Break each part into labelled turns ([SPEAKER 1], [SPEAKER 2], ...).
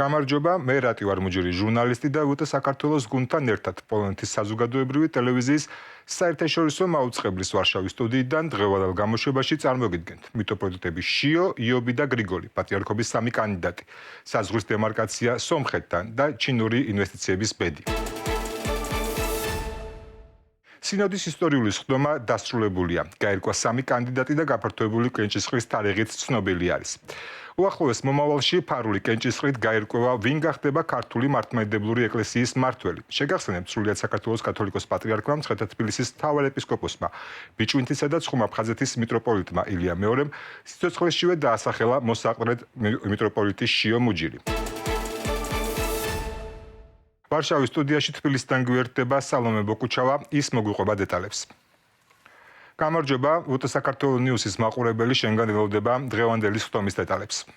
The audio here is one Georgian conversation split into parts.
[SPEAKER 1] გამარჯობა, მე რატი ვარ მუჯური ჟურნალისტი და ვუტე საქართველოს გუნდთან ერთად პოლონეთის საზოგადოებრივი ტელევიზიის საერთაშორისო მაუწყებლის ვარშავის სტუდიიდან დღევანდელ გამოშვებაში წარმოგიდგენთ მიტროპოლიტები შიო, იობი და გრიგოლი, პატრიარქობის სამი კანდიდატი, საზღვრის დემარკაცია სომხეთთან და ჩინური ინვესტიციების ბედი. სინოდის ისტორიული სხდომა დასრულებულია. გაირკვა სამი კანდიდატი და გაფართოებული კენჭისყრის თარიღით ცნობილი არის. უახლოეს მომავალში ფარული კენჭისყრით გაირკვევა ვინ გახდება ქართული მართლმადიდებლური ეკლესიის მმართველი. შეგახსენებთ სრულიად საქართველოს კათოლიკოს პატრიარქმა მცხეთა თბილისის მთავარ ეპისკოპოსმა ბიჭვინთისა და ცხუმაფხაზეთის მიტროპოლიტმა ილია მეორემ სიცოცხლეშივე დაასახელა მოსაყდრედ მიტროპოლიტი შიო მუჯირი. ვარშავის სტუდიაში თბილისიდან გვერდება სალომე ბოკუჩავა, ის მოგვიყვება დეტალებს. გამარჯობა, უტე საქართველოს ნიუსის მაყურებელი, შენგან ველოდება დღევანდელი სხდომის დეტალებს.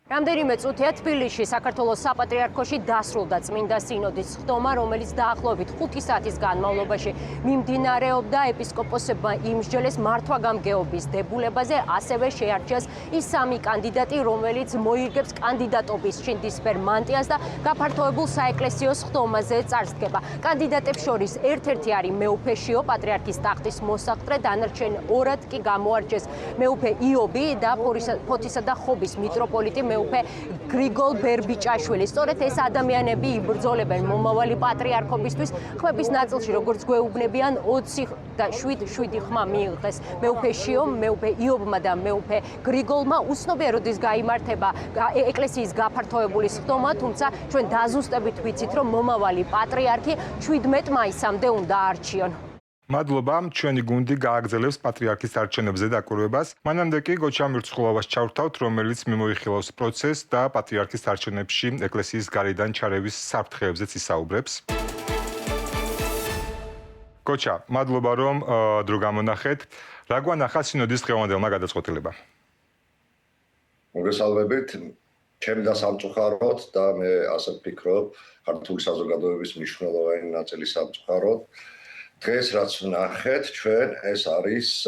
[SPEAKER 2] რამდენიმე წუთია თბილისში საქართველოს საპატრიარქოში დასრულდა წმინდა სინოდის სხდომა, რომელიც დაახლოებით 5 საათის განმავლობაში მიმდინარეობდა. ეპისკოპოსებმა იმსჯელეს მართვა-გამგეობის დებულებაზე, ასევე შეარჩიეს ის სამი კანდიდატი, რომელიც მოირგებს კანდიდატობის შინდისფერ მანტიას და გაფართოებულ საეკლესიო სხდომაზე წარსდგება. კანდიდატებს შორის ერთ-ერთი არის მეუფე შიო, პატრიარქის ტახტის მოსაყდრე, დანარჩენ ორად კი გამოარჩეს მეუფე იობი და ფოთისა და ხობის მიტროპოლიტი მეუფე გრიგოლ ბერბიჭაშვილი. სწორედ ეს ადამიანები იბრძოლებენ მომავალი პატრიარქობისთვის. ხმების ნაწილში, როგორც გვეუბნებიან, 27 ხმა მიიღეს მეუფე შიომ, მეუფე იობმა და მეუფე გრიგოლმა. უცნობია, როდის გაიმართება ეკლესიის გაფართოებული სხდომა, თუმცა ჩვენ დაზუსტებით ვიცით, რომ მომავალი პატრიარქი 17 მაისამდე უნდა არჩიონ.
[SPEAKER 1] მადლობა, ჩვენი გუნდი გააგრძელებს პატრიარქის არჩევნებზე დაკვირვებას. მანამდე კი გოჩა მირცხულოვას ჩავრთავთ, რომელიც მიმოიხილავს პროცესს და პატრიარქის არჩევნებში ეკლესიის გარედან ჩარევის საფრთხეებზეც ისაუბრებს. გოჩა, მადლობა რომ დრო გამონახეთ. რა გვანახა სინოდის დღევანდელმა გადაწყვეტილებამ?
[SPEAKER 3] მოგესალმებით. ჩემი და სამწუხაროდ და მე ასე ვფიქრობ, ქართული საზოგადოების მნიშვნელოვანი ნაწილი სამწუხაროდ. დღეს რაც ვნახეთ, ჩვენ ეს არის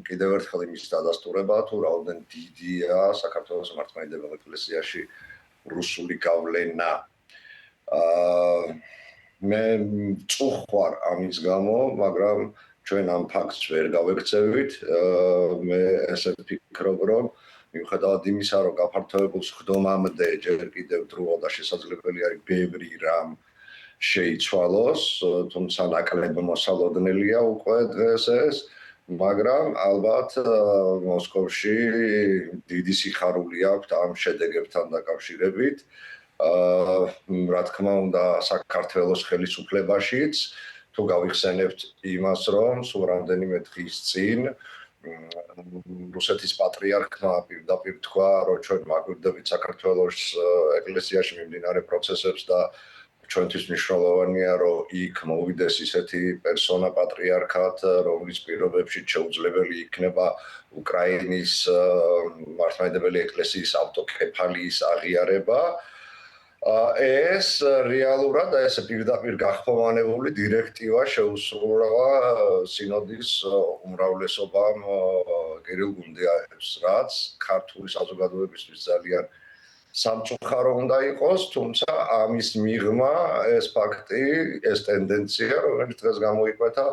[SPEAKER 3] კიდევ ერთხელ იმის დადასტურება, თუ რაოდენ დიდია საქართველოს მართლმადიდებელ ეკლესიაში რუსული გავლენა. მე წუხარ ამის გამო, მაგრამ ჩვენ ამ ფაქტს ვერ გავექცევით. მე ესე ვფიქრობ, რომ მიუხედავად იმისა, რომ გაფართოებულ სხდომამდე ჯერ კიდევ დროა და შესაძლებელი არის ბევრი რამ შეიცვალოს, თუმცა ნაკლებ მოსალოდნელია უკვე დღეს ეს, მაგრამ ალბათ მოსკოვში დიდი სიხარული აქვს ამ შედეგებთან დაკავშირებით. რა თქმა უნდა, საქართველოს ხელისუფლებაშიც, თუ გავიხსენებთ იმას, რომ სულ რამდენიმე დღის წინ რუსეთის პატრიარქმა პირდაპირ თქვა, რომ ჩვენ მაგვირდებით საქართველოს ეკლესიაში მიმდინარე პროცესებს და ჩვენთვის მნიშვნელოვანია, რომ იქ მოვიდეს ისეთი პერსონა პატრიარქად, რომლის პირობებში შეუძლებელი იქნება უკრაინის მართლმადიდებელი ეკლესიის ავტოკეფალიის აღიარება. ეს რეალურად ეს პირდაპირ გახმოვანებული დირექტივა შეუსრულა სინოდის უმრავლესობამ კირილ გუნდიაევს, რაც ქართული საზოგადოებისთვის ძალიან სამწუხარო უნდა იყოს, თუმცა ამის მიღმა ეს ფაქტი, ეს ტენდენცია, რომელიც დღეს გამოიკვეთა,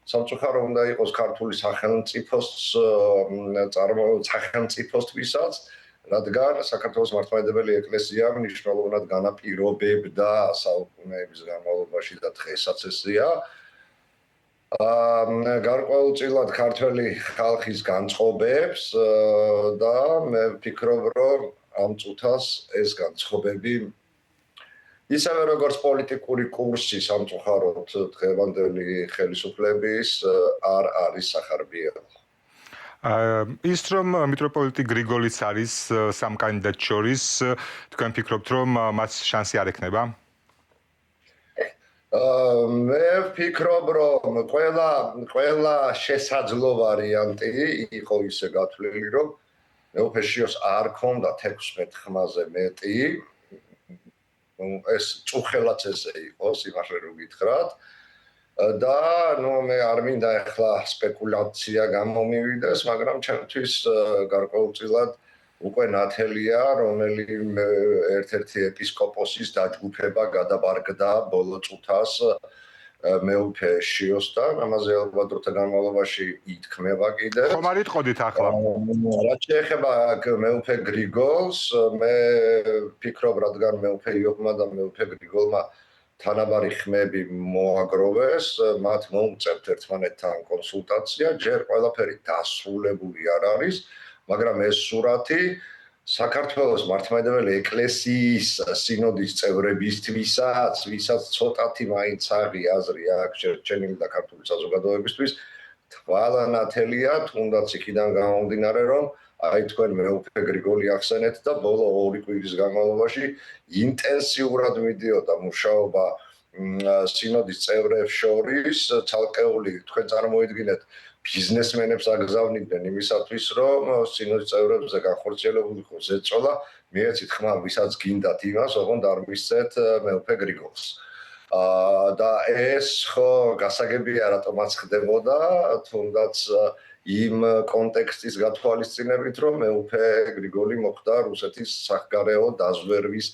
[SPEAKER 3] სამწუხარო უნდა იყოს ქართული სახელმწიფოსთვისაც, რადგან საქართველოს მართლმადიდებელი ეკლესია მნიშვნელოვნად განაპირობებდა საუკუნეების განმავლობაში და დღესაც ესეა. გარკვეულწილად ქართველი ხალხის განწყობებს და მე ვფიქრობ, რომ ამ წუთას ეს განწყობები ისევე როგორც პოლიტიკური კურსი სამწუხაროდ დღევანდელი ხელისუფლების არ არის სახარბიელო.
[SPEAKER 1] ის რომ მიტროპოლიტი გრიგოლიც არის სამ კანდიდატს შორის, თქვენ ფიქრობთ, რომ მას შანსი არ ექნება?
[SPEAKER 3] მე ვფიქრობ, რომ ყველა შესაძლო ვარიანტი იყო ისე გათვლილი, რომ მეუფე შიოს არ ქონდა 16 ხმაზე მეტი. ეს წუხელაც ესე იყო, სიმართლე რომ გითხრათ. და მე არ მინდა ახლა სპეკულაცია გამომივიდეს, მაგრამ ჩემთვის გარკვეულწილად უკვე ნათელია, რომელიმე ერთ-ერთი ეპისკოპოსის დაჯგუფება გადაბარგდა ბოლო წუთას მეუფე შიოსთან, ამაზე ალბათ დროთა განმავლობაში ითქმება კიდე.
[SPEAKER 1] ხომ არ იტყოდით ახლა?
[SPEAKER 3] რაც შეეხება მეუფე გრიგოლს, მე ფიქრობ, რადგან მეუფე იობმა და მეუფე გრიგოლმა თანაბარი ხმები მოაგროვეს, მათ მოუწევთ ერთმანეთთან კონსულტაცია, ჯერ ყველაფერი დასრულებული არ არის, მაგრამ ეს სურათი საქართველოს მართლმადიდებელი ეკლესიის სინოდის წევრებისთვისაც, ვისაც ცოტათი მაინც აღი აზრი აქვს შერჩენილი და ქართული საზოგადოებისთვის, თვალანათელია, თუნდაც იქიდან გამომდინარე, რომ აი თქვენ მეუფე გრიგოლი ახსენეთ და ბოლო 2 კვირის განმავლობაში ინტენსიურად მიდიოდა მუშაობა სინოდის წევრებს შორის, ცალკეული თქვენ წარმოიდგინეთ ბიზნესმენებს აგზავნიდნენ იმისათვის, რომ სინოდის წევრებზე განხორციელებული იყოს ზეწოლა, მიეცით ხმა, ვისაც გინდათ იმას, ოღონდ არ მისცეთ მეუფე გრიგოლს. და ეს ხო გასაგებია რატომაც ხდებოდა, თუნდაც იმ კონტექსტის გათვალისწინებით, რომ მეუფე გრიგოლი მოხვდა რუსეთის სახგარეო დაზვერვის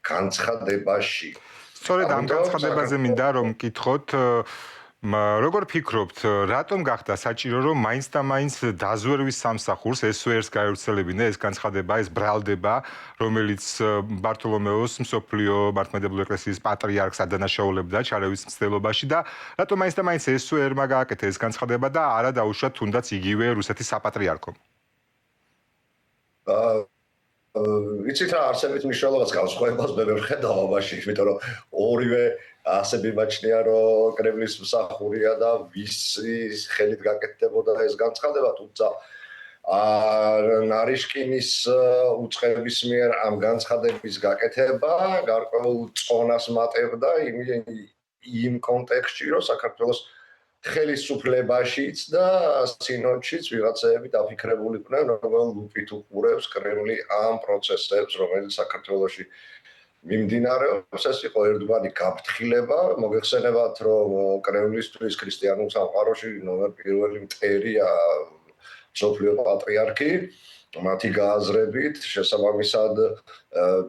[SPEAKER 3] განცხადებაში.
[SPEAKER 1] სწორედ ამ განცხადებაზე მინდა რომ მკითხოთ, როგორ ფიქრობთ, რატომ გახდა საჭირო რომ მაინც და მაინც დაზვერვის სამსახურს SOS-ს გაევრცელებინა ეს განცხადება, ეს ბრალდება, რომელიც ბართოლომეოს მსოფლიო მართლმადიდებელი ეკლესიის პატრიარქს ადანაშაულებდა ჩარევის მცდელობაში და რატომ მაინც და მაინც SOS-მა გააკეთა ეს განცხადება და არა დაუშვა თუნდაც იგივე რუსეთის საპატრიარქომ?
[SPEAKER 3] ვიცით რა, არსებით მნიშვნელობას განსხვავებას მე ვერ ხედავ ამაში, იმიტომ რომ ორივე ასე მიმაჩნია, რომ კრემლის მსახურია და ვისის ხელით გაკეთდებოდა ეს განცხადება, თუმცა ნარიშკინის უწყების მიერ ამ განცხადების გაკეთება გარკვეულ წონას მატებდა იმ კონტექსტში, რომ საქართველოს ხელისუფლებაშიც და სინოდშიც ვიღაცეები დაფიქრებულიყვნენ, რომ ლუპით უყურებს კრემლი ამ პროცესებს, რომელიც საქართველოში მიმდინარეობს. ეს იყო ერთგვარი გაფრთხილება, მოგეხსენებათ, რომ კრემლისთვის ქრისტიანულ სამყაროში ნომერ პირველი მტერია მსოფლიო პატრიარქი, მათი გააზრებით, შესაბამისად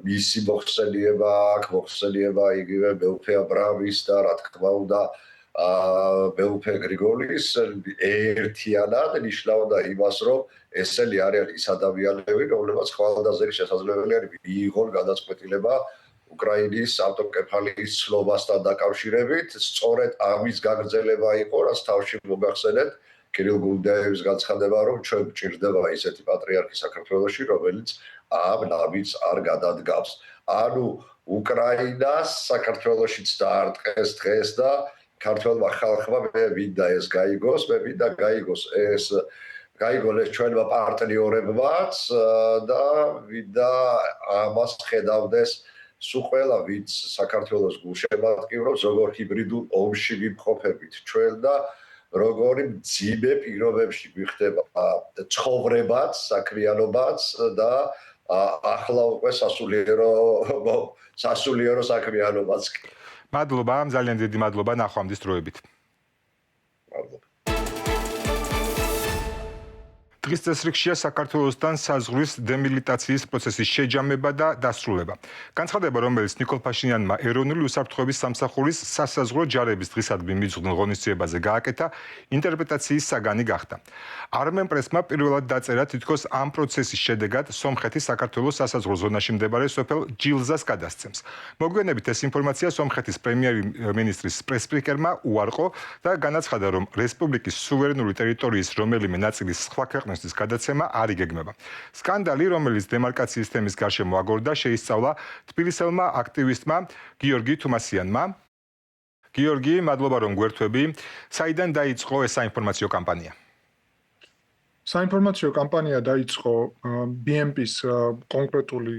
[SPEAKER 3] მისი მოხსენიება აქ, მოხსენიება იგივე მეუფე აბრაამის და რა თქმა უნდა მეუფე გრიგოლის ერთიანად ნიშნავდა იმას, რომ ესენი არიან ის ადამიანები, რომლებსაც ხვალდაზერი შესაძლებელი არის მიიღონ გადაწყვეტილება უკრაინის ავტოკეფალიის ცნობასთან დაკავშირებით, სწორედ ამის გაგრძელება იყო, რაც თავში მოგახსენეთ კირილ გულდაევის განცხადება, რომ ჩვენ გვჭირდება ისეთი პატრიარქი საქართველოში, რომელიც ამ ნაბიჯს არ გადადგავს. ანუ უკრაინას საქართველოშიც დაარტყეს დღეს და ქართველმა ხალხმა მე მინდა ეს გაიგოს, მე მინდა გაიგოს ეს გაიგონეს ჩვენმა პარტნიორებმაც და მინდა ამას ხედავდეს სულ ყველა ვინც საქართველოს გულშემატკივრობს, როგორ ჰიბრიდულ ომში ვიმყოფებით ჩვენ და როგორი მძიმე პირობებში გვიხდება ცხოვრებაც, საქმიანობაც და ახლა უკვე სასულიერო საქმიანობაც.
[SPEAKER 1] მადლობა, ძალიან დიდი მადლობა ნახვამდის დროებით.
[SPEAKER 3] მადლობა.
[SPEAKER 1] დღის წესრიგშია საქართველოსთან საზღვრის დემილიტაციის პროცესის შეჯამება და დასრულება. განცხადება, რომელიც ნიკოლ ფაშინიანმა ეროვნული უსაფრთხოების სამსახურის სასაზღვრო ჯარების დღისადმი მიძღვნილ ღონისძიებაზე გააკეთა, ინტერპრეტაციის საგანი გახდა. არმენ პრესმა პირველად დაწერა, თითქოს ამ პროცესის შედეგად სომხეთის საქართველოს სასაზღვრო ზონაში მდებარე სოფელ ჯილზას გადასცემს. მოგვიანებით ეს ინფორმაცია სომხეთის პრემიერ-მინისტრის პრესსპიკერმა უარყო და განაცხადა, რომ რესპუბლიკის სუვერენული ტერიტორიის რომელიმე ნაწილის სხვა ქვეყნისთვის გადაცემა არ იგეგმება. სკანდალი, რომელიც დემარკაციის თემის გარშემო აგორდა, შეისწავლა თბილისელმა აქტივისტმა გიორგი თუმასიანმა. გიორგი, მადლობა რომ გვერდთვები. საიდან დაიწყო ეს საინფორმაციო კამპანია?
[SPEAKER 4] საინფორმაციო კამპანია დაიწყო BMP-ს კონკრეტული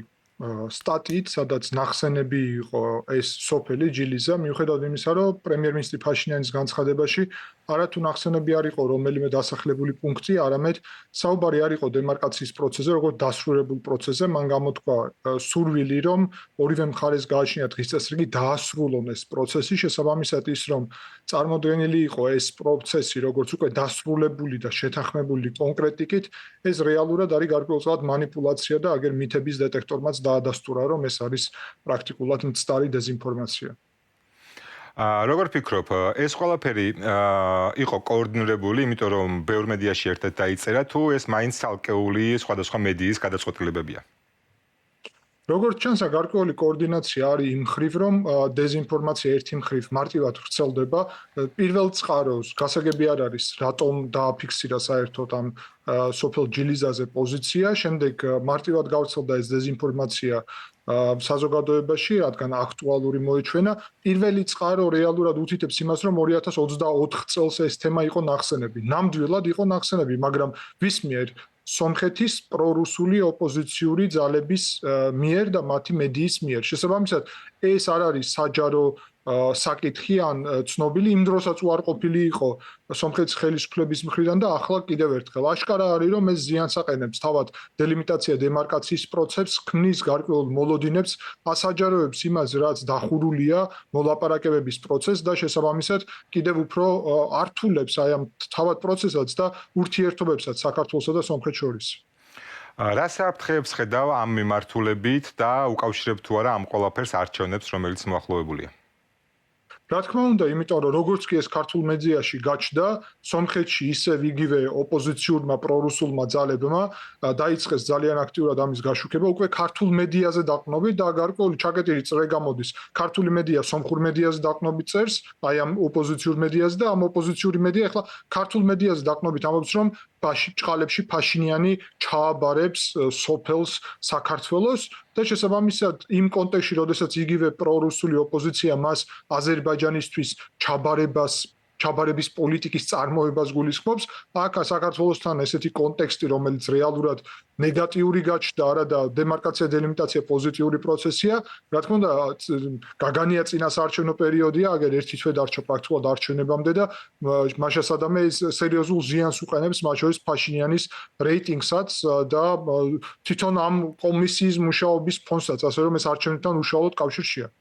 [SPEAKER 4] სტატიით, სადაც ნახსენები იყო ეს სოფელი ჯილიზა, მიუხედავად იმისა, რომ პრემიერ-მინისტრი ფაშინიანის განცხადებაში არათუ ნახსენები არ იყო რომელიმე დასახლებული პუნქტი, არამედ საუბარი არ იყო დემარკაციის პროცესზე, როგორც დასრულებულ პროცესზე, მან გამოთქვა სურვილი, რომ ორივე მხარეს გააჩნია დღის წესრიგი დაასრულონ ეს პროცესი, შესაბამისად ის, რომ წარმოდგენილი იყო ეს პროცესი, როგორც უკვე დასრულებული და შეთანხმებული კონკრეტიკით, ეს რეალურად არის გარკვეულწილად манипуляცია და აგერ მითების დეტექტორმაც დაადასტურა, რომ ეს არის პრაქტიკულად მცდარი დეზინფორმაცია.
[SPEAKER 1] როგორ ფიქრობ, ეს ყველაფერი იყო კოორდინირებული, იმიტომ რომ ბევრ მედიაში ერთად დაიწერა, თუ ეს მაინც ცალკეული სხვადასხვა მედიის გადაწყვეტილებებია?
[SPEAKER 4] როგორც ჩანს, გარკვეული კოორდინაცია არის იმ მხრივ, რომ დეზინფორმაცია ერთი მხრივ მარტივად ვრცელდება. პირველ წყაროს გასაგები არ არის, რატომ დააფიქსირა საერთოდ ამ სოფელ ჯილიზაზე პოზიცია, შემდეგ მარტივად გავრცელდა ეს დეზინფორმაცია საზოგადოებაში, რადგან აქტუალური მოეჩვენა. პირველი წყარო რეალურად უთითებს იმას, რომ 2024 წელს ეს თემა იყო ნახსენები. ნამდვილად იყო ნახსენები, მაგრამ ვის მიერ? სომხეთის პრორუსული ოპოზიციური ძალების მიერ და მათი მედიის მიერ. შესაბამისად, ეს არ არის საჯარო საკითხი ან ცნობილი, იმ დროსაც უარყოფილი იყო სომხეთის ხელისუფლების მხრიდან და ახლა კიდევ ერთხელ აშკარა არის, რომ ეს ზიანს აყენებს თავად დელიმიტაცია დემარკაციის პროცესს, ქმნის გარკვეულ მოლოდინებს, ასაჯაროებს იმას, რაც დახურულია მოლაპარაკებების პროცესს და შესაბამისად კიდევ უფრო ართულებს აი ამ თავად პროცესსაც და ურთიერთობებსაც საქართველოსა და სომხეთს შორის.
[SPEAKER 1] რა საფრთხეებს ხედავ ამ მიმართულებით და უკავშირებ თუ არა ამ ყველაფერს არჩევნებს, რომელიც მოახლოებულია?
[SPEAKER 4] რა თქმა უნდა, იმიტომ რომ როგორც კი ეს ქართულ მედიაში გაჩნდა, სომხეთში ისევ იგივე ოპოზიციურმა პრორუსულმა ძალებმა დაიწყეს ძალიან აქტიურად ამის გაშუქება, უკვე ქართულ მედიაზე დაყრდნობით და გარკვეული ჩაკეტილი წრე გამოდის. ქართული მედია სომხურ მედიაზე დაყრდნობით წერს, აი ამ ოპოზიციურ მედიაზე და ამ ოპოზიციური მედია ახლა ქართულ მედიაზე დაყრდნობით ამბობს, რომ ჭყალებში ფაშინიანი ჩააბარებს სოფელს საქართველოს და შესაბამისად იმ კონტექსტში, როდესაც იგივე პრორუსული ოპოზიცია მას აზერბაიჯანისთვის ჩაბარების პოლიტიკის წარმოებას გულისხმობს, აქ საქართველოსთან ესეთი კონტექსტი, რომელიც რეალურად ნეგატიური გაჩნდა, არა და დემარკაცია დელიმიტაცია პოზიტიური პროცესია, რა თქმა უნდა, გაგანია წინასაარჩევნო პერიოდია, აგერ ერთი თვე დარჩა პრაქტიკულად არჩევნებამდე და მაშასადამე ეს სერიოზულ ზიანს უყენებს მათ შორის ფაშინიანის რეიტინგსაც და თვითონ ამ კომისიის მუშაობის ფონსაც, ასე რომ ეს არჩევნებთან უშუალოდ კავშირშია.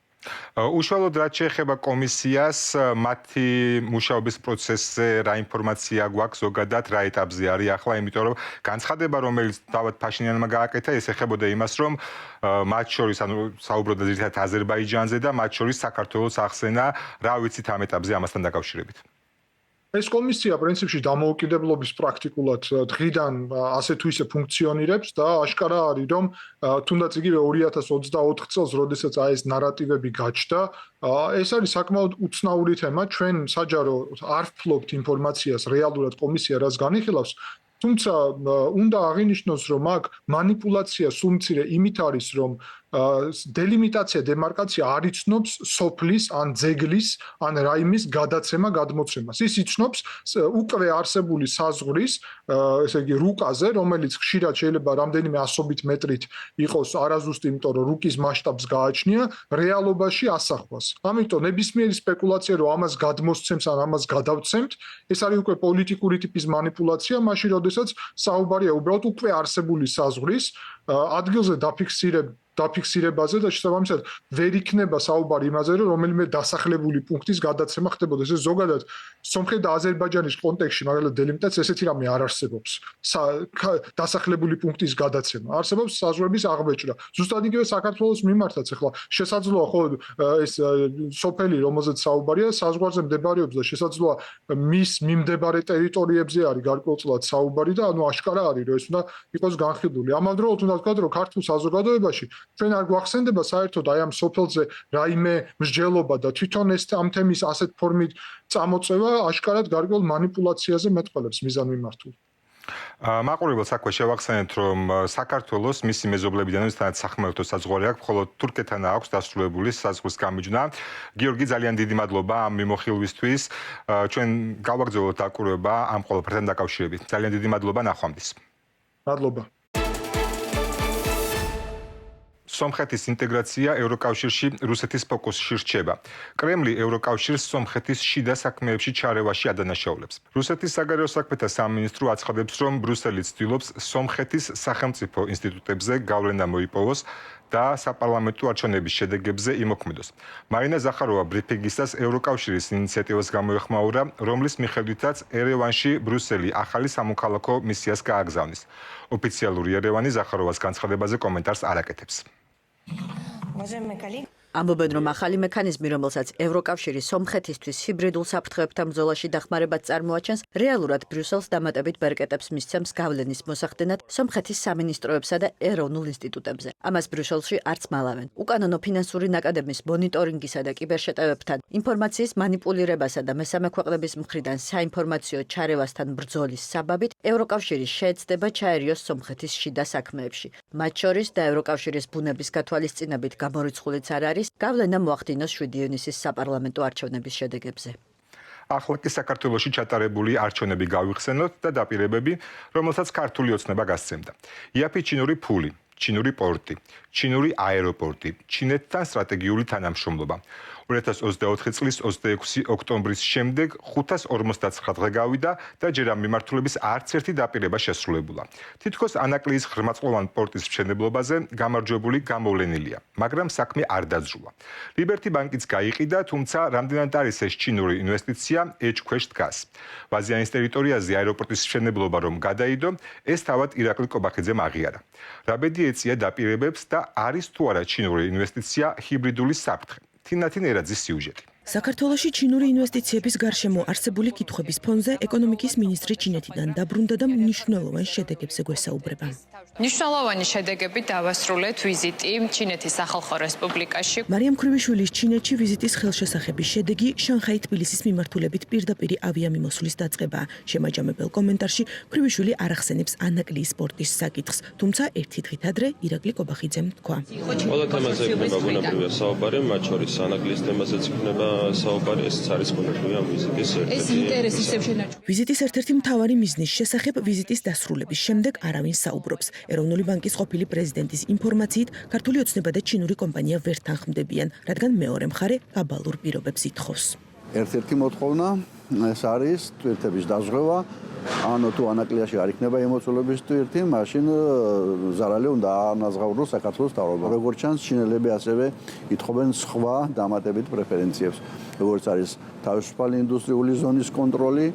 [SPEAKER 1] უშუალოდ რაც შეეხება კომისიას, მათი მუშაობის პროცესზე რა ინფორმაცია გვაქვს ზოგადად, რა ეტაპზე არის ახლა, იმიტომ რომ განცხადება, რომელიც თავად ფაშინიანმა გააკეთა, ეს ეხებოდა იმას, რომ მათ შორის, ანუ საუბრობდა ძირითადად აზერბაიჯანზე და მათ შორის საქართველოს ახსენა, რა ვიცით ამ ეტაპზე ამასთან დაკავშირებით.
[SPEAKER 4] ეს კომისია პრინციპში დამოუკიდებლობის პრაქტიკულად დღიდან ასე თუ ისე ფუნქციონირებს და აშკარა არის, რომ თუნდაც იგივე 2024 წელს, როდესაც აი ეს ნარატივები გაჩნდა, ეს არის საკმაოდ უცნაური თემა. ჩვენ საჯარო არ ვფლობთ ინფორმაციას რეალურად კომისია რას განიხილავს, თუმცა უნდა აღინიშნოს, რომ აქ манипуляცია სულ მცირე იმით არის, რომ დელიმიტაცია, დემარკაცია არ იცნობს სოფლის ან ძეგლის ან რაიმის გადაცემა, გადმოცემას. ის იცნობს უკვე არსებული საზღვრის, ესე იგი რუკაზე, რომელიც ხშირად შეიძლება რამდენიმე ასობით მეტრით იყოს არაზუსტი, იმიტომ რომ რუკის მასშტაბს გააჩნია, რეალობაში ასახვას. ამიტომ ნებისმიერი სპეკულაცია, რომ ამას გადმოსცემს ან ამას გადავცემთ, ეს არის უკვე პოლიტიკური ტიპის манипуляცია, მაშინ როდესაც საუბარია უბრალოდ უკვე არსებული საზღვრის ადგილზე დაფიქსირებაზე და შესაბამისად ვერ იქნება საუბარი იმაზე, რომ რომელიმე დასახლებული პუნქტის გადაცემა ხდებოდეს. ეს ზოგადად სომხეთ და აზერბაიჯანის კონტექსტში, მაგალითად დელიმიტაცია ესეთი რამე არ არსებობს. დასახლებული პუნქტის გადაცემა. არსებობს საზღვრების აღბეჭდა. ზუსტად იგივე საქართველოს მიმართაც ახლა შესაძლოა ხო ეს სოფელი, რომელზეც საუბარია, საზღვარზე მდებარეობს და შესაძლოა მის მიმდებარე ტერიტორიებზე არის გარკვეულწილად საუბარი და ანუ აშკარა არის, რომ ეს უნდა იყოს განხილული. ამავდროულად უნდა ვთქვათ, რომ ქართულ საზოგადოებაში ჩვენ არ გვახსენდება საერთოდ აი ამ სოფელზე რაიმე მსჯელობა და თვითონ ეს ამ თემის ასეთ ფორმით წამოწევა აშკარად გარკვეულ манипуляციაზე მეტყველებს მიზანმიმართულ.
[SPEAKER 1] მაყურებელ საქმე შევახსენეთ, რომ საქართველოს მისი მეზობლებიდან ვისთანაც სახმელეთო საზღვარი აქვს, მხოლოდ თურქეთთან აქვს დასრულებული საზღვრის გამიჯვნა. გიორგი, ძალიან დიდი მადლობა ამ მიმოხილვისთვის. ჩვენ გავაგრძელოთ დაკვირვება ამ ყველაფერთან დაკავშირებით. ძალიან დიდი მადლობა, ნახვამდის.
[SPEAKER 4] მადლობა.
[SPEAKER 1] სომხეთის ინტეგრაცია ევროკავშირში რუსეთის ფოკუსში რჩება. კრემლი ევროკავშირს სომხეთის შიდა საქმეებში ჩარევაში ადანაშაულებს. რუსეთის საგარეო საქმეთა სამინისტრო აცხადებს, რომ ბრუსელი ცდილობს სომხეთის სახელმწიფო ინსტიტუტებზე გავლენა მოიპოვოს და საპარლამენტო არჩევნების შედეგებზე იმოქმედოს. მარინა ზახაროვა ბრიფინგისას ევროკავშირის ინიციატივას გამოეხმაურა, რომლის მიხედვითაც ერევანში ბრუსელი ახალი სამოქალაქო მისიას გააგზავნის. ოფიციალური ერევანი ზახაროვას განცხადებაზე კომენტარს არ აკეთებს.
[SPEAKER 5] ამბობენ, რომ ახალი მექანიზმი, რომელსაც ევროკავშირი სომხეთისთვის ჰიბრიდულ საფრთხეებთან ბრძოლაში დახმარებად წარმოაჩენს, რეალურად ბრიუსელს დამატებით ბერკეტებს მისცემს გავლენის მოსახდენად სომხეთის სამინისტროებსა და ეროვნულ ინსტიტუტებზე. ამას ბრიუსელში არც მალავენ. უკანონო ფინანსური ნაკადების მონიტორინგისა და კიბერშეტევებთან, ინფორმაციის მანიპულირებასა და მესამე ქვეყნების მხრიდან საინფორმაციო ჩარევასთან ბრძოლის საბაბით, ევროკავშირი შეეცდება ჩაერიოს სომხეთის შიდა საქმეებში. მათ შორის და ევროკავშირის ბუნების გათვალისწინებით გამორიცხულიც არ არის გავლენა მოახდინოს 7 ივნისის საპარლამენტო არჩევნების შედეგებზე.
[SPEAKER 1] ახლა კი საქართველოში ჩატარებული არჩევნები გავიხსენოთ და დაპირებები, რომელსაც ქართული ოცნება გასცემდა. იაფი ჩინური ფული, ჩინური პორტი, ჩინური აეროპორტი, ჩინეთთან სტრატეგიული თანამშრომლობა. 2024 წლის 26 ოქტომბრის შემდეგ 559 დღე გავიდა და ჯერ ამ მიმართულების არც ერთი დაპირება შესრულებულა. თითქოს ანაკლიის ღრმაწყლოვან პორტის მშენებლობაზე გამარჯვებული გამოვლენილია, მაგრამ საქმე არ დაძრულა. ლიბერტი ბანკიც გაიყიდა, თუმცა რამდენად არის ეს ჩინური ინვესტიცია, ეჭქვეშ დგას. ვაზიანის ტერიტორიაზე აეროპორტის მშენებლობა რომ გადაიდო, ეს თავად ირაკლი კობახიძემ აღიარა. რაბედი ეწია დაპირებებს და არის თუ არა ჩინური ინვესტიცია ჰიბრიდული საფრთხე. თინათინ ერაძის სიუჟეტი.
[SPEAKER 6] საქართველოში ჩინური ინვესტიციების გარშემო არსებული კითხვების ფონზე ეკონომიკის მინისტრი ჩინეთიდან დაბრუნდა და მნიშვნელოვან შედეგებზე გვესაუბრება.
[SPEAKER 7] მნიშვნელოვანი შედეგები დავასრულეთ ვიზიტი ჩინეთის სახალხო რესპუბლიკაში.
[SPEAKER 6] მარიამ ქრივიშვილის ჩინეთში ვიზიტის ხელშესახების შედეგი შანხაი-თბილისის მიმართულებით პირდაპირ ავიამიმოსვლის დაწყება. შემაჯამებელ კომენტარში ქრივიშვილი არ ახსენებს ანაკლიის სპორტის საკითხს, თუმცა ერთი დღით ადრე ირაკლი კობახიძემ თქვა.
[SPEAKER 8] ყველა თემაზე იქნება ბუნებრივია საუბარი, მათ შორის ანაკლიის თემაზეც იქნება საუბარი, ეს არის ბუნებრივია ვიზიტის ერთ-ერთი.
[SPEAKER 6] ვიზიტის ერთ-ერთი მთავარი მიზნის შესახებ ვიზიტის დასრულების შემდეგ არავინ საუბრობს. ეროვნული ბანკის ყოფილი პრეზიდენტის ინფორმაციით, ქართული ოცნება და ჩინური კომპანია ვერ თანხმდებიან, რადგან მეორე მხარე გაბალურ პირობებს ითხოვს.
[SPEAKER 9] ერთ-ერთი მოთხოვნა ეს არის ტვირთების დაზღვევა, ანუ თუ ანაკლიაში არ იქნება ემოცულების ტვირთი, მაშინ ზარალი უნდა ანაზღაუროს საქართველოს მთავრობა. როგორც ჩანს, ჩინელები ასევე ითხოვენ სხვა დამატებით პრეფერენციებს, როგორც არის თავისუფალი ინდუსტრიული ზონის კონტროლი,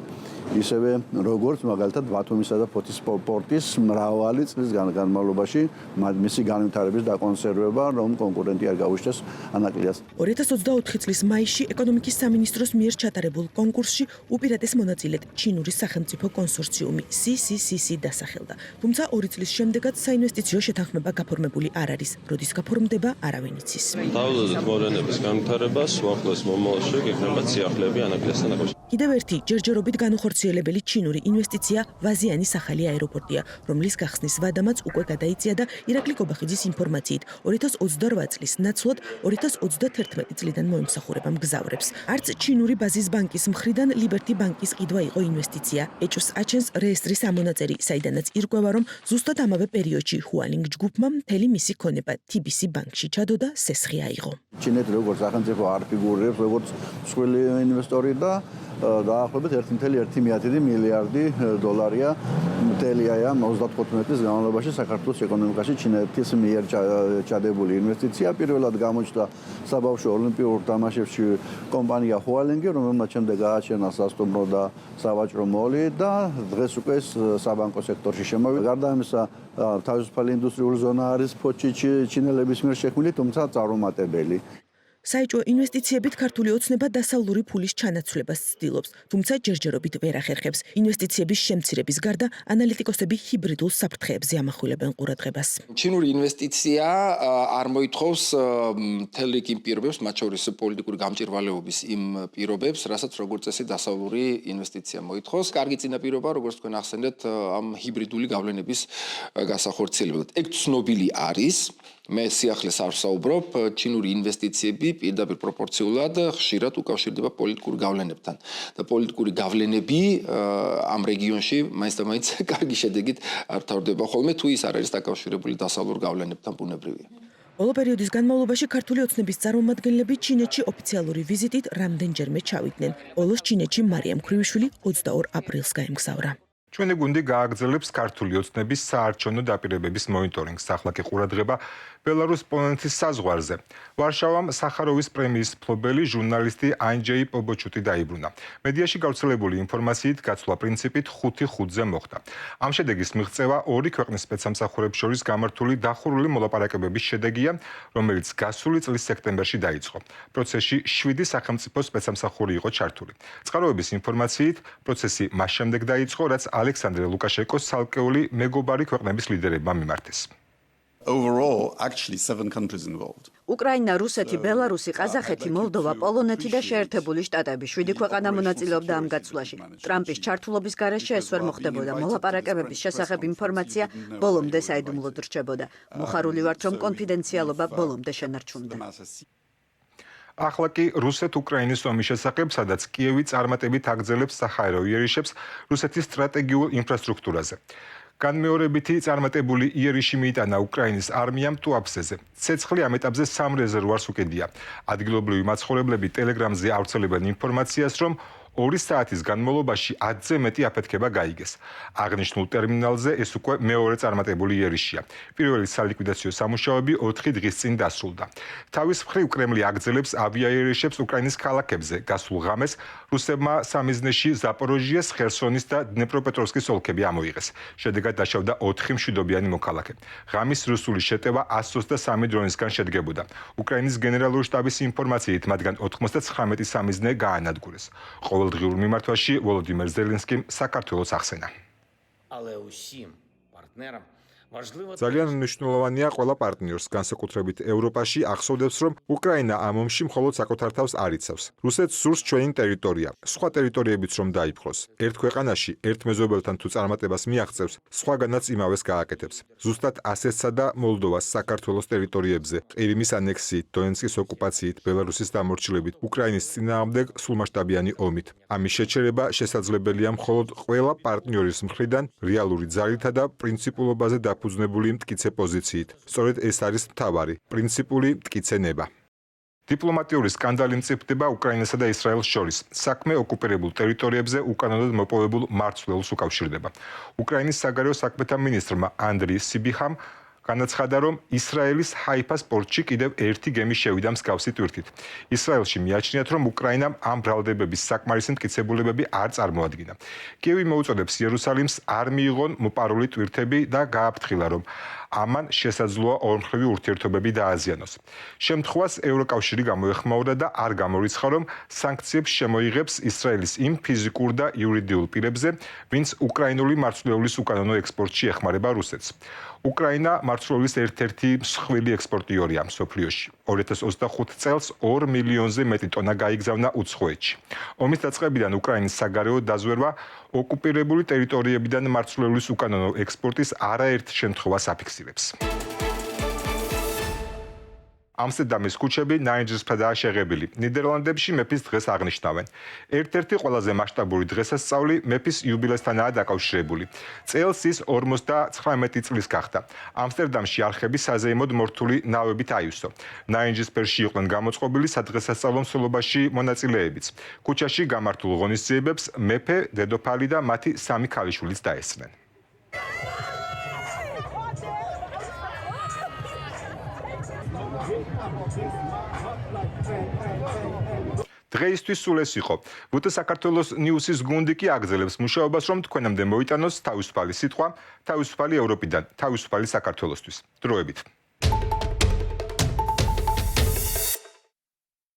[SPEAKER 9] ისევე როგორც მაგალითად ბათუმისა და ფოთის პორტის მრავალი წლის განმავლობაში მისი განვითარების დაკონსერვება, რომ კონკურენტი არ გაუშვეს ანაკლიას.
[SPEAKER 6] 2024 წლის მაისში ეკონომიკის სამინისტროს მიერ ჩატარებულ კონკურსში უპირატეს მონაწილედ ჩინური სახელმწიფო კონსორციუმი CCCC დასახელდა. თუმცა 2 წლის შემდეგაც საინვესტიციო შეთანხმება გაფორმებული არ არის. როდის გაფორმდება, არავინ იცის.
[SPEAKER 8] დავუძლებთ მოვლენების განვითარებას, უახლოეს მომავალში გექნება ციახლები ანაკლიასთან დაკავშირებით.
[SPEAKER 6] კიდევ ერთი ჯერჯერობით განუხორციელებელი ჩინური ინვესტიცია ვაზიანის ახალი აეროპორტია, რომლის გახსნის ვადამაც უკვე გადაიწია და ირაკლი კობახიძის ინფორმაციით 2028 წლის ნაცვლად 2031 წლიდან მოემსახურება მგზავრებს. არც ჩინური ბაზის ბანკის მხრიდან ლიბერტი ბანკის ყიდვა იყო ინვესტიცია. ეჭვს აჩენს რეესტრის ამონაწერი, საიდანაც ირკვევა, რომ ზუსტად ამავე პერიოდში ჰუალინგ ჯგუფმა მთელი მისი ქონება TBC ბანკში ჩადო და სესხი აიღო.
[SPEAKER 9] ჩინეთი როგორც სახელმწიფო არ ფიგურირებს, როგორც მსხვილი ინვესტორი და დაახლოებით 1.1 მილიარდი დოლარია მთელია 35 წლის განმავლობაში საქართველოს ეკონომიკაში ჩინეთის მიერ ჩადებული ინვესტიცია. პირველად გამოჩნდა საბავშვო ოლიმპიურ თამაშებში კომპანია ჰუალინგი, რომელმაც შემდეგ გააჩენა სასტუმრო და სავაჭრო მოლი და დღეს უკვე საბანკო სექტორში შემოვიდა. გარდა ამისა, თავისუფალი ინდუსტრიული ზონა არის ფოთში ჩინელების მიერ შექმნილი, თუმცა წარუმატებელი.
[SPEAKER 6] საეჭვო ინვესტიციებით ქართული ოცნება დასავლური ფულის ჩანაცვლებას ცდილობს, თუმცა ჯერჯერობით ვერ ახერხებს. ინვესტიციების შემცირების გარდა ანალიტიკოსები ჰიბრიდულ საფრთხეებზე ამახვილებენ ყურადღებას.
[SPEAKER 10] ჩინური ინვესტიცია არ მოითხოვს მთელ რიგ იმ პირობებს, მათ შორის პოლიტიკური გამჭირვალეობის იმ პირობებს, რასაც როგორც წესი დასავლური ინვესტიცია მოითხოვს. კარგი წინაპირობა, როგორც თქვენ ახსენეთ, ამ ჰიბრიდული გავლენების გასახორციელებად. ეგ ცნობილი არის. მე სიახლეს არ ვსაუბრობ, ჩინური ინვესტიციები პირდაპირ პროპორციულად ხშირად უკავშირდება პოლიტიკურ გავლენებთან. და პოლიტიკური გავლენები ამ რეგიონში მაინც და მაინც კარგი შედეგით არ თავდება ხოლმე, თუ ის არ არის დაკავშირებული დასავლურ გავლენებთან ბუნებრივია.
[SPEAKER 6] ბოლო პერიოდის განმავლობაში ქართული ოცნების წარმომადგენლები ჩინეთში ოფიციალური ვიზიტით რამდენჯერმე ჩავიდნენ. ბოლოს ჩინეთში მარიამ ქრივიშვილი 22 აპრილს გაემგზავრა.
[SPEAKER 1] ჩვენი გუნდი გააგრძელებს ქართული ოცნების საარჩევნო დაპირებების მონიტორინგს. ახლა კი ყურადღება ბელარუს-პოლონეთის საზღვარზე. ვარშავამ სახაროვის პრემიის მფლობელი ჟურნალისტი ანჯეი პობოჩუტი დაიბრუნა. მედიაში გავრცელებული ინფორმაციით გაცვლა პრინციპით 5-5-ზე მოხდა. ამ შედეგის მიღწევა ორი ქვეყნის სპეცსამსახურებს შორის გამართული დახურული მოლაპარაკებების შედეგია, რომელიც გასული წლის სექტემბერში დაიწყო. პროცესში 7 სახელმწიფო სპეცსამსახური იყო ჩართული. წყაროების ინფორმაციით, პროცესი მას შემდეგ დაიწყო, რაც ალექსანდრე ლუკაშენკოს ცალკეული მეგობარი ქვეყნების ლიდერებმა მიმართეს.
[SPEAKER 11] Overall, actually 7 countries involved.
[SPEAKER 5] უკრაინა, რუსეთი, ბელარუსი, ყაზახეთი, მოლდოვა, პოლონეთი და შეერთებული შტატები 7 ქვეყანა მონაწილეობდა ამ გაცვლაში. ტრამპის ჩართულობის გარეშე ეს ვერ მოხდებოდა. მოლაპარაკებების შესახებ ინფორმაცია ბოლომდე საიდუმლოდ რჩებოდა. მოხარული ვართ, რომ კონფიდენციალობა ბოლომდე შენარჩუნდა.
[SPEAKER 1] ახლა კი რუსეთ-უკრაინის ომის შესახებ, სადაც კიევი წარმატებით აგრძელებს საჰაერო იერიშებს რუსეთის სტრატეგიულ ინფრასტრუქტურაზე. განმეორებითი წარმატებული იერიში მიიტანა უკრაინის არმიამ ტუაფსეზე. ცეცხლი ამ ეტაპზე 3 რეზერვუარს უკედია. ადგილობრივი მაცხოვრებლები ტელეგრამზე ავრცელებენ ინფორმაციას, რომ 2 საათის განმავლობაში 10-ზე მეტი აფეთქება გაიგეს. აღნიშნულ ტერმინალზე ეს უკვე მეორე წარმატებული იერიშია. პირველი სალიკვიდაციო სამუშაოები 4 დღის წინ დასრულდა. თავის მხრივ კრემლი აგრძელებს ავიაიერიშებს უკრაინის ქალაქებზე. გასულ ღამეს რუსებმა სამიზნეში ზაპოროჟიეს, ხერსონის და დნეპროპეტროვსკის ოლქები ამოიღეს. შედეგად დაშავდა 4 მშვიდობიანი მოქალაქე. ღამის რუსული შეტევა 123 დრონისგან შედგებოდა. უკრაინის გენერალური შტაბის ინფორმაციით, მათგან 99 სამიზნე გაანადგურეს. ყოველდღიურ მიმართვაში ვოლოდიმერ ზელენსკიმ საქართველოს ახსენა.
[SPEAKER 12] ძალიან მნიშვნელოვანია ყველა პარტნიორს, განსაკუთრებით ევროპაში, ახსოვდებს, რომ უკრაინა ამ ომში მხოლოდ საკუთარ თავს არ იცავს. რუსეთს სურს ჩვენი ტერიტორია, სხვა ტერიტორიებიც რომ დაიფროს. ერთ ქვეყანაში ერთ მეზობელთან თუ წარმატებას მიაღწევს, სხვაგანაც იმავეს გააკეთებს. ზუსტად ასეცსა და მოლდოვას, საქართველოს ტერიტორიებზე, ყირიმის ანექსიით, დონეცკის ოკუპაციით, ბელარუსის დამორჩილებით, უკრაინის წინააღმდეგ სრულმასშტაბიანი ომით. ამის შეჩერება შესაძლებელია მხოლოდ ყველა პარტნიორის მხრიდან რეალური ძალითა და პრინციპულობაზე ფუძნებული მტკიცე პოზიციით. სწორედ ეს არის მთავარი, პრინციპული მტკიცე ნება. დიპლომატიური სკანდალი მწიფდება უკრაინასა და ისრაელს შორის. საქმე ოკუპირებულ ტერიტორიებზე უკანონოდ მოპოვებულ მარცვლეულს უკავშირდება. უკრაინის საგარეო საქმეთა მინისტრმა ანდრი სიბიხამ განაცხადა, რომ ისრაელის ჰაიფას პორტში კიდევ ერთი გემი შევიდა მსგავსი ტვირთით. ისრაელში მიაჩნიათ, რომ უკრაინამ ამ ბრალდებების საკმარისი მტკიცებულებები არ წარმოადგინა. კიევი მოუწოდებს იერუსალიმს არ მიიღონ მოპარული ტვირთები და გააფრთხილა, რომ ამან შესაძლოა ორმხრივი ურთიერთობები დააზიანოს. შემთხვევას ევროკავშირი გამოეხმაურა და არ გამორიცხა, რომ სანქციებს შემოიღებს ისრაელის იმ ფიზიკურ და იურიდიულ პირებზე, ვინც უკრაინული მარცვლეულის უკანონო ექსპორტში ეხმარება რუსეთს. უკრაინა მარცვლეულის ერთ-ერთი მსხვილი ექსპორტიორია მსოფლიოში. 2025 წელს 2 მილიონზე მეტი ტონა გაიგზავნა უცხოეთში. ომის დაწყებიდან უკრაინის საგარეო დაზვერვა ოკუპირებული ტერიტორიებიდან მარცვლეულის უკანონო ექსპორტის არაერთ შემთხვევას აფიქსირებს. ამსტერდამის ქუჩები ნაინჯისფრადაა შეღებილი. ნიდერლანდებში მეფის დღეს აღნიშნავენ. ერთ-ერთი ყველაზე მასშტაბური დღესასწაული მეფის იუბილესთანაა დაკავშირებული. წელს ის 59 წლის გახდა. ამსტერდამში არხები საზეიმოდ მორთული ნავებით აივსო. ნაინჯისფერში იყვნენ გამოწყობილი სადღესასწაულო მსვლელობაში მონაწილეებიც. ქუჩაში გამართულ ღონისძიებებს მეფე, დედოფალი და მათი 3 ქალიშვილიც დაესწრნენ. დღეისთვის სულ ეს იყო. ვუტ საქართველოს ნიუსის გუნდი კი აგრძელებს მუშაობას, რომ თქვენამდე მოიტანოს თავისუფალი სიტყვა, თავისუფალი ევროპიდან, თავისუფალი საქართველოსთვის. დროებით.